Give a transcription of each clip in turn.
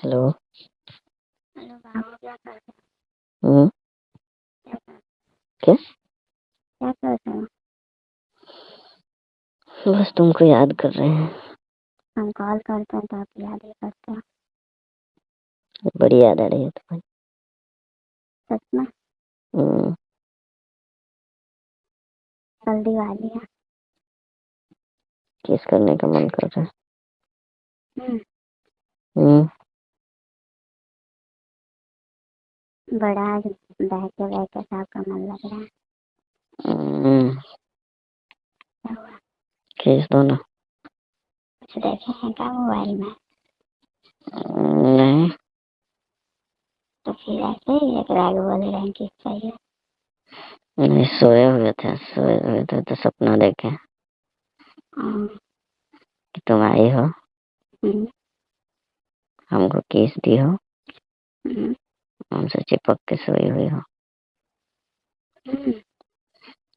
Hello. Hello बाबू, क्या कर रहे हम्म। क्या? क्या कर रहे हो? बस तुमको याद कर रहे हैं। हम कॉल करते हैं तो आप याद ही करते हो। बड़ी याद आ रही है तुम्हारी। सच में? हम्म। कल दिवाली है। किस करने का मन कर रहा है? हम्म, हम्म। बड़ा आज बहके बहके साहब का मन लग रहा है। हम्म। क्या हुआ? किस दो ना। कुछ देखे हैं क्या मोबाइल में? नहीं। तो फिर ऐसे ही एक राग बोल रहे हैं किस चाहिए। नहीं, सोए हुए थे तो सपना देखे हम्म, कि तुम आई हो, हम्म, हमको किस दी हो, हम्म, हमसे चिपक के सोई हुई हो। हम्म।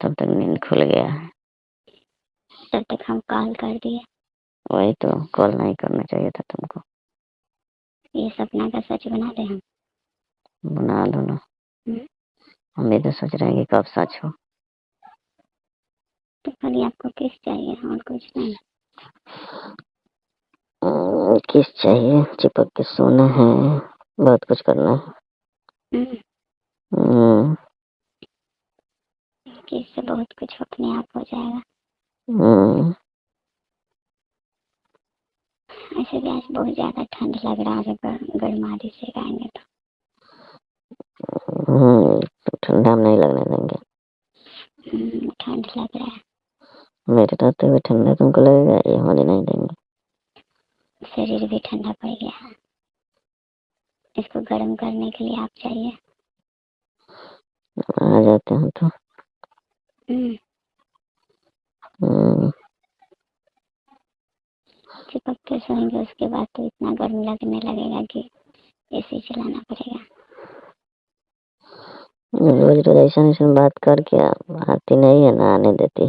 तब तक नींद खुल गया है। तब तक हम कॉल कर दिए। वही तो, कॉल नहीं करना चाहिए था तुमको। ये सपना का सच बना दे हम। बना दो ना। हम्म, हम भी तो सोच रहे हैं कि कब सच हो। तो खाली आपको किस चाहिए और कुछ नहीं? किस चाहिए, चिपक के सोना है, बहुत कुछ करना है। हम्म, हम्म। किस से बहुत कुछ अपने आप हो जाएगा। हम्म। ऐसे भी आज बहुत ज्यादा ठंड लग रहा है, गर्मादी से गाएंगे तो। तो ठंडा हम नहीं लगने देंगे। ठंड लग रहा है। मेरे रहते हुए ठंडा तुमको लगेगा, ये होने नहीं देंगे। शरीर भी ठंडा पड़ गया है। इसको गर्म करने के लिए आप चाहिए। आ जाते हैं तो। हम्म, हम्म। चिपक के सोएंगे उसके बाद तो इतना गर्म लगने लगेगा कि एसी चलाना पड़ेगा। रोज रोज ऐसा बात करके आती नहीं है ना, आने देती।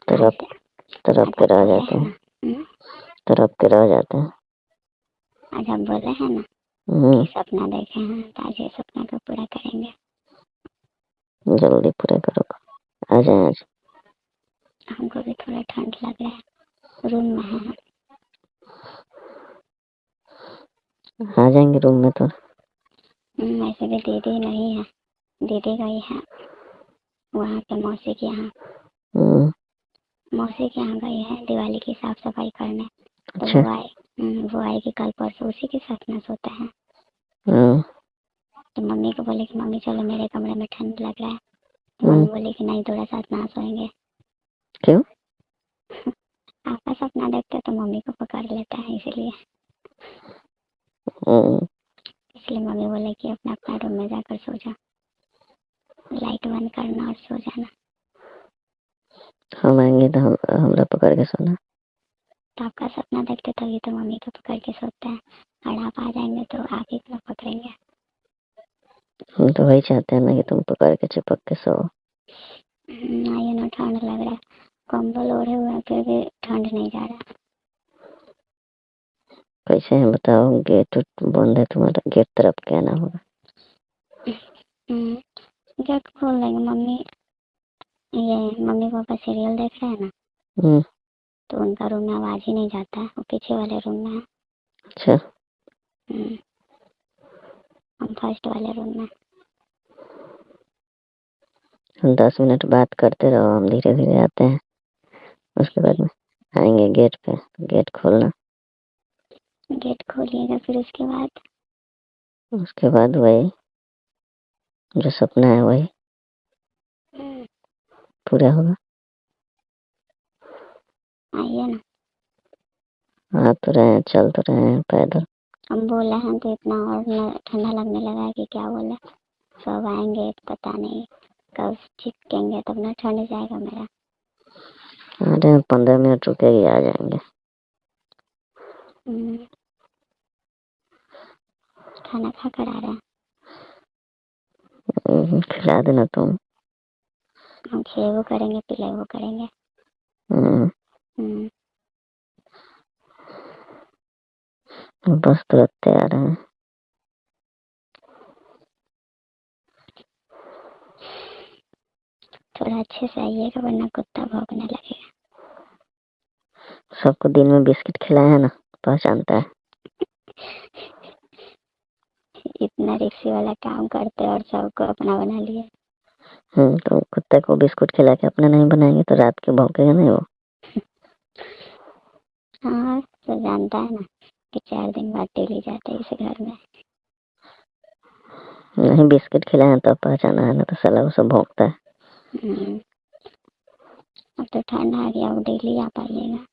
तरफ तरफ आज के आप रह बोले जाते हैं हैं। ना। तरफ के रह जाते हैं। आज आप बोले हैं ना कि सपना देखे हैं, तो आज ये सपना को पूरा करेंगे। जल्दी पूरा करो, आ जाए आज। हमको भी थोड़ा ठंड लग रहा है, रूम में है हम। आ जाएंगे रूम में तो। ऐसे भी दीदी नहीं है, दीदी गई है वहाँ पे मौसी के यहाँ। मौसी के यहाँ गई है दिवाली की साफ सफाई करने। तो अच्छा। वो आएगी कल परसों, उसी के साथ में सोते हैं। तो मम्मी को बोले कि मम्मी चलो मेरे कमरे में ठंड लग रहा है। तो मम्मी बोली कि नहीं, थोड़ा साथ ना सोएंगे। क्यों? आपका सपना देखते तो मम्मी को पकड़ लेता है, इसलिए मम्मी बोले कि अपना अपना रूम में जाकर सो जा, लाइट बंद करना और सो जाना। हम आएंगे तो हमरा पकड़ के सोना। तो आपका सपना देखते तभी तो मम्मी को पकड़ के सोते हैं, और आप आ जाएंगे तो आप ही को पकड़ेंगे। हम तो वही चाहते हैं ना कि तुम पकड़ के चिपक के सो। ये ना ठंड लग रहा है, कंबल ओढ़े हुए हैं फिर भी ठंड नहीं जा रहा। कैसे है बताओ, गेट बंद है तुम्हारा, गेट तरफ क्या ना होगा। गेट खोल देंगे मम्मी। ये मम्मी पापा सीरियल देख रहे हैं ना, तो उनका रूम में आवाज ही नहीं जाता है, वो पीछे वाले रूम में है। अच्छा। हम फर्स्ट वाले रूम में। 10 मिनट बात करते रहो, हम धीरे धीरे आते हैं। उसके बाद में आएंगे गेट पे, गेट खोलना। गेट खोलिएगा, फिर उसके बाद वही जो सपना है वही पूरा होगा। आइए ना। आ तो रहे हैं, चल तो रहे हैं पैदल। हम बोले हैं तो इतना और ठंडा लगने लगा है कि क्या बोले। सब आएंगे तो पता नहीं कब चिपकेंगे, तब ना ठंड जाएगा मेरा। आ रहे हैं, 15 मिनट रुकेगी, आ जाएंगे। खाना खा कर आ रहे हैं। खिला देना तुम। हम खेबो करेंगे पिलेबो करेंगे। बस तुरंत तैयार है। थोड़ा अच्छे से आइएगा वरना कुत्ता भौंकने लगेगा। सबको दिन में बिस्किट खिलाया है ना, पहचानता है। इतना रिक्शे वाला काम करते और सबको अपना बना लिया। तो कुत्ते को बिस्कुट खिला के अपना नहीं बनाएंगे तो रात के भौंकेगा नहीं वो। हाँ तो जानता है ना कि 4 दिन बाद डेली जाते हैं इस घर में। नहीं बिस्किट खिलाया तब पहचाना है ना, तो साला वो सब भौंकता है। अब तो ठंड आ गया, वो डेली आ पाइएगा।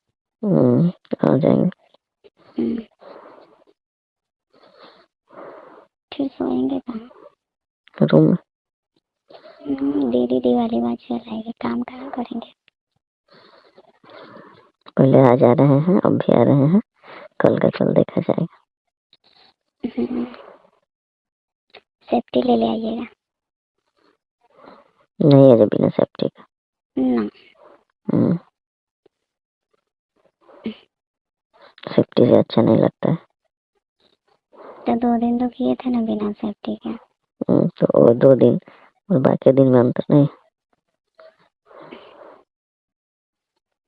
आ जाएंगे। फिर सोएंगे कहाँ? रूम में। दीदी दिवाली बाद चल आएंगे, काम कहाँ करेंगे? पहले आ जा रहे हैं, अब भी आ रहे हैं, कल का कल देखा जाएगा। सेफ्टी ले ले आइएगा। नहीं है बिना सेफ्टी का ना। सेफ्टी से अच्छा नहीं लगता है। तो 2 दिन तो किए थे ना बिना सेफ्टी के। तो वो 2 दिन और बाकी दिन में अंतर नहीं।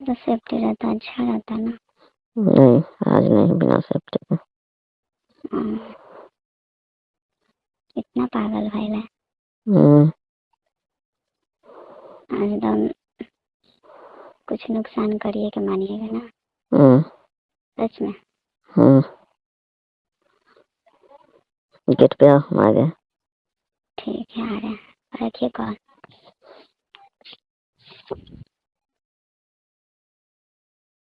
तो सेफ्टी रहता अच्छा रहता ना। नहीं आज नहीं बिना सेफ्टी का। इतना पागल भाई है। आज तो कुछ नुकसान करिए के मानिएगा ना। सच में। गेट पे आओ, हम आ गए। ठीक है आ रहे हैं, रखिए कॉल।